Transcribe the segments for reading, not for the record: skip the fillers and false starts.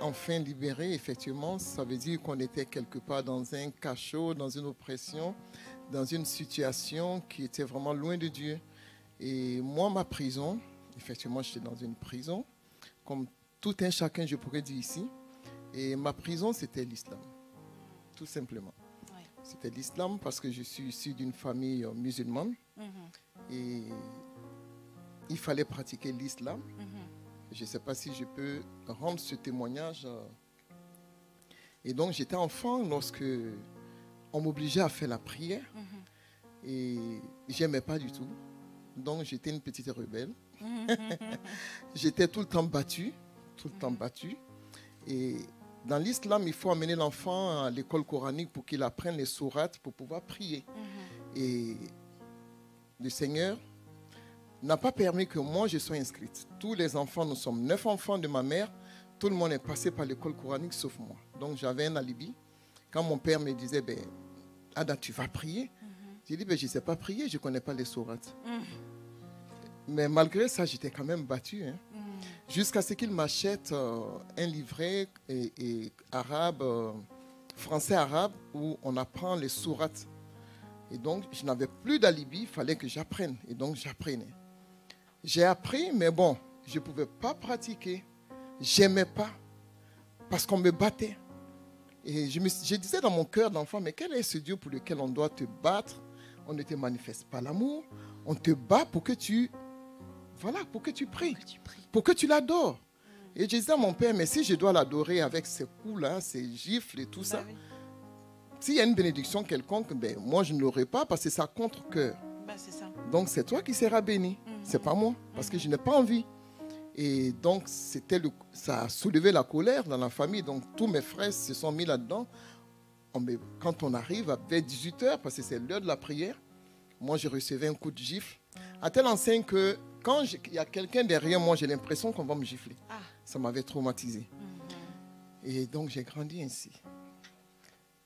enfin libérés, effectivement, ça veut dire qu'on était quelque part dans un cachot, dans une oppression, dans une situation qui était vraiment loin de Dieu. Et moi, ma prison, effectivement, j'étais dans une prison, comme tout un chacun, je pourrais dire ici. Et ma prison, c'était l'islam, tout simplement. Ouais. C'était l'islam parce que je suis issu d'une famille musulmane. Et il fallait pratiquer l'islam. Je ne sais pas si je peux rendre ce témoignage. Et donc, j'étais enfant lorsque on m'obligeait à faire la prière. Et je n'aimais pas du tout. Donc, j'étais une petite rebelle. J'étais tout le temps battue. Tout le temps battue. Et dans l'islam, il faut amener l'enfant à l'école coranique pour qu'il apprenne les sourates pour pouvoir prier. Et le Seigneur n'a pas permis que moi je sois inscrite. Tous les enfants, nous sommes 9 enfants de ma mère, tout le monde est passé par l'école coranique sauf moi. Donc j'avais un alibi. Quand mon père me disait, ben, Ada, tu vas prier? J'ai dit, ben, je ne sais pas prier, je ne connais pas les sourates. Mais malgré ça, j'étais quand même battue. Hein. Jusqu'à ce qu'il m'achète un livret arabe, français-arabe, où on apprend les sourates. Et donc, je n'avais plus d'alibi, il fallait que j'apprenne. Et donc, j'apprenais. J'ai appris, mais bon, je ne pouvais pas pratiquer. Je n'aimais pas, parce qu'on me battait. Et je disais dans mon cœur d'enfant, mais quel est ce Dieu pour lequel on doit te battre? On ne te manifeste pas l'amour. On te bat pour que tu... Voilà, pour que tu pries. Pour que tu l'adores. Et je disais à mon père, mais si je dois l'adorer avec ces coups-là, ces gifles et tout ça, oui. s'il y a une bénédiction quelconque, ben, moi je ne l'aurai pas parce que c'est à contre-cœur. C'est ça. Donc c'est toi qui seras béni, c'est pas moi, parce que je n'ai pas envie. Et donc ça a soulevé la colère dans la famille. Donc tous mes frères se sont mis là-dedans. Quand on arrive vers 18h, parce que c'est l'heure de la prière, moi je recevais un coup de gifle. À telle enseigne que quand il y a quelqu'un derrière moi, j'ai l'impression qu'on va me gifler. Ça m'avait traumatisé. Et donc j'ai grandi ainsi.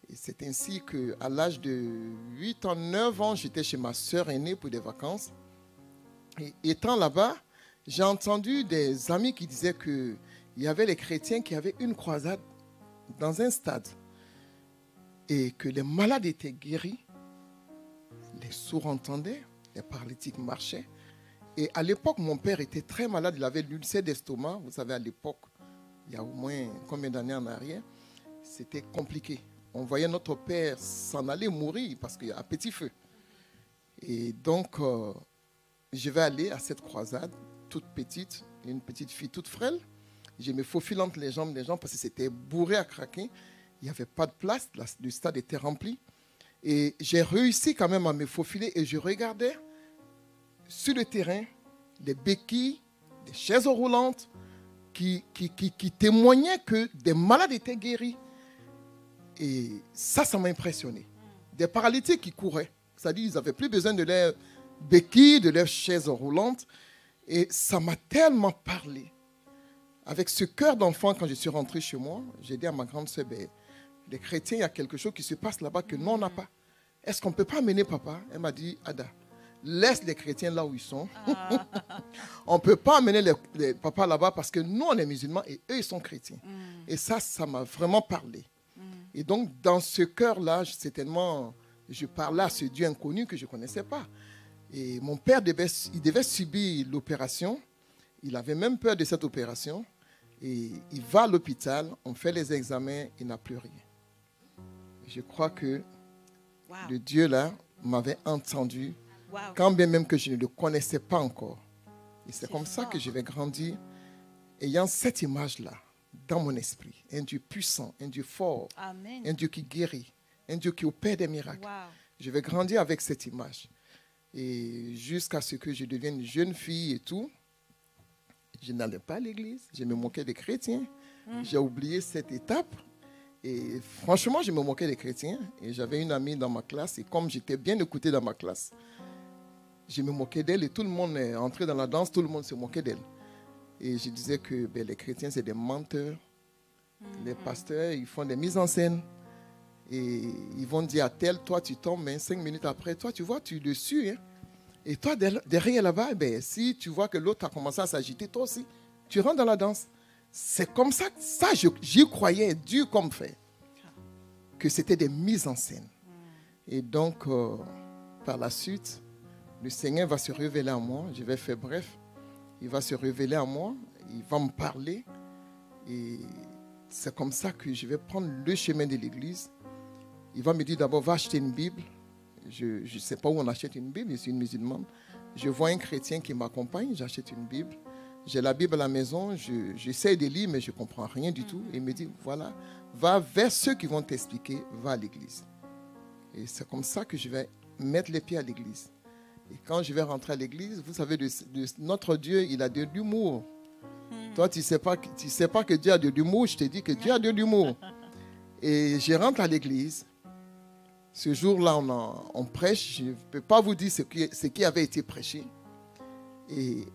Et c'est ainsi qu'à l'âge de 8 ans, 9 ans, j'étais chez ma sœur aînée pour des vacances. Et étant là-bas, j'ai entendu des amis qui disaient qu'il y avait les chrétiens qui avaient une croisade dans un stade. Et que les malades étaient guéris, les sourds entendaient, les paralytiques marchaient. Et à l'époque, mon père était très malade, il avait l'ulcère d'estomac. Vous savez, à l'époque, il y a au moins combien d'années en arrière, c'était compliqué. On voyait notre père s'en aller mourir parce qu'il y a un petit feu. Et donc, je vais aller à cette croisade, toute petite, une petite fille toute frêle. Je me faufile entre les jambes des gens parce que c'était bourré à craquer. Il n'y avait pas de place, le stade était rempli. Et j'ai réussi quand même à me faufiler et je regardais sur le terrain des béquilles, des chaises roulantes qui témoignaient que des malades étaient guéris. Et ça m'a impressionné. Des paralytiques qui couraient. C'est-à-dire qu'ils n'avaient plus besoin de leurs béquilles, de leurs chaises roulantes. Et ça m'a tellement parlé. Avec ce cœur d'enfant, quand je suis rentré chez moi, j'ai dit à ma grande sœur, ben, les chrétiens, il y a quelque chose qui se passe là-bas que nous, on n'a pas. Est-ce qu'on ne peut pas amener papa? Elle m'a dit, Ada, laisse les chrétiens là où ils sont. On ne peut pas amener les papas là-bas parce que nous, on est musulmans et eux, ils sont chrétiens. Et ça m'a vraiment parlé. Et donc, dans ce cœur-là, certainement, je parlais à ce Dieu inconnu que je ne connaissais pas. Et mon père, il devait subir l'opération. Il avait même peur de cette opération. Et il va à l'hôpital, on fait les examens, il n'a plus rien. Je crois que le Dieu là m'avait entendu, quand bien même que je ne le connaissais pas encore. Et c'est comme ça que je vais grandir, ayant cette image-là dans mon esprit. Un Dieu puissant, un Dieu fort, un Dieu qui guérit, un Dieu qui opère des miracles. Je vais grandir avec cette image. Et jusqu'à ce que je devienne une jeune fille et tout, je n'allais pas à l'église, je me moquais des chrétiens. J'ai oublié cette étape. Et franchement, je me moquais des chrétiens. Et j'avais une amie dans ma classe. Et comme j'étais bien écoutée dans ma classe, je me moquais d'elle. Et tout le monde est entré dans la danse, tout le monde se moquait d'elle. Et je disais que les chrétiens, c'est des menteurs. Les pasteurs, ils font des mises en scène. Et ils vont dire à tel, toi tu tombes, mais 5 minutes après, toi tu vois, tu es dessus. Hein. Et toi, derrière là-bas, si tu vois que l'autre a commencé à s'agiter, toi aussi, tu rentres dans la danse. c'est comme ça j'y croyais dur comme fait, que c'était des mises en scène. Et donc, par la suite, le Seigneur va se révéler à moi. Je vais faire bref. Il va se révéler à moi. Il va me parler. Et c'est comme ça que je vais prendre le chemin de l'église. Il va me dire d'abord, va acheter une Bible. Je ne sais pas où on achète une Bible. Je suis une musulmane. Je vois un chrétien qui m'accompagne. J'achète une Bible. J'ai la Bible à la maison. J'essaie de lire, mais je ne comprends rien du tout. Et il me dit, voilà, va vers ceux qui vont t'expliquer. Va à l'église. Et c'est comme ça que je vais mettre les pieds à l'église. Et quand je vais rentrer à l'église, vous savez, notre Dieu, il a de l'humour. Toi, tu ne sais pas que Dieu a de l'humour. Je te dis que Dieu a de l'humour. Et je rentre à l'église. Ce jour-là, on prêche. Je ne peux pas vous dire ce qui avait été prêché. Et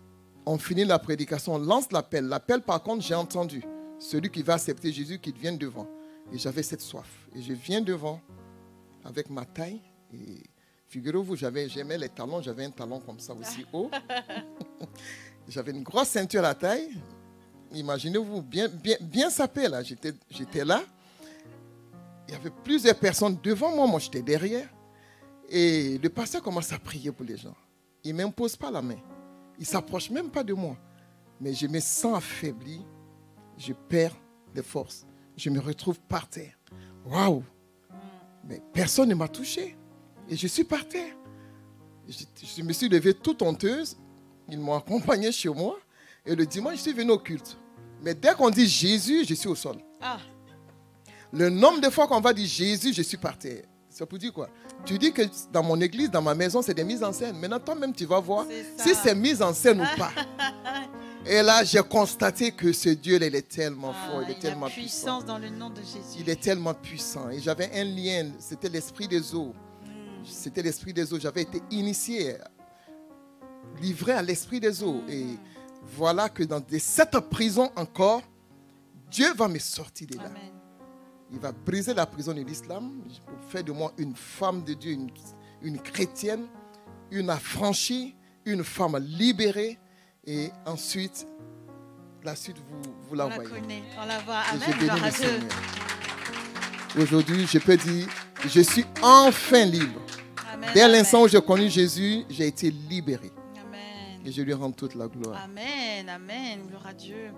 on finit la prédication, on lance l'appel. L'appel, par contre, j'ai entendu. Celui qui va accepter Jésus, qu'il vienne devant. Et j'avais cette soif. Et je viens devant avec ma taille. Et figurez-vous, j'aimais les talons. J'avais un talon comme ça aussi haut. J'avais une grosse ceinture à taille. Imaginez-vous, bien sapé là. J'étais là. Il y avait plusieurs personnes devant moi. Moi, j'étais derrière. Et le pasteur commence à prier pour les gens. Il ne m'impose pas la main. Il ne s'approche même pas de moi. Mais je me sens affaibli. Je perds des forces. Je me retrouve par terre. Waouh! Mais personne ne m'a touché. Et je suis par terre. Je me suis levé toute honteuse. Ils m'ont accompagné chez moi. Et le dimanche, je suis venu au culte. Mais dès qu'on dit Jésus, je suis au sol. Ah. Le nombre de fois qu'on va dire Jésus, je suis par terre. Ça pour dire quoi? Tu dis que dans mon église, dans ma maison, c'est des mises en scène. Maintenant, toi-même, tu vas voir si c'est mise en scène ou pas. Et là, j'ai constaté que ce Dieu, il est tellement fort, il est tellement puissant. Puissance dans le nom de Jésus. Il est tellement puissant. Et j'avais un lien, c'était l'esprit des eaux. C'était l'esprit des eaux. J'avais été initié, livré à l'esprit des eaux. Et voilà que dans cette prison encore, Dieu va me sortir de là. Amen. Il va briser la prison de l'islam pour faire de moi une femme de Dieu, une chrétienne, une affranchie, une femme libérée. Et ensuite, la suite, vous la voyez. On la voit. Amen. Et je bénis le Seigneur. Aujourd'hui, je peux dire, je suis enfin libre. Amen. Dès l'instant où j'ai connu Jésus, j'ai été libéré. Amen. Et je lui rends toute la gloire. Amen. Amen. Gloire à Dieu.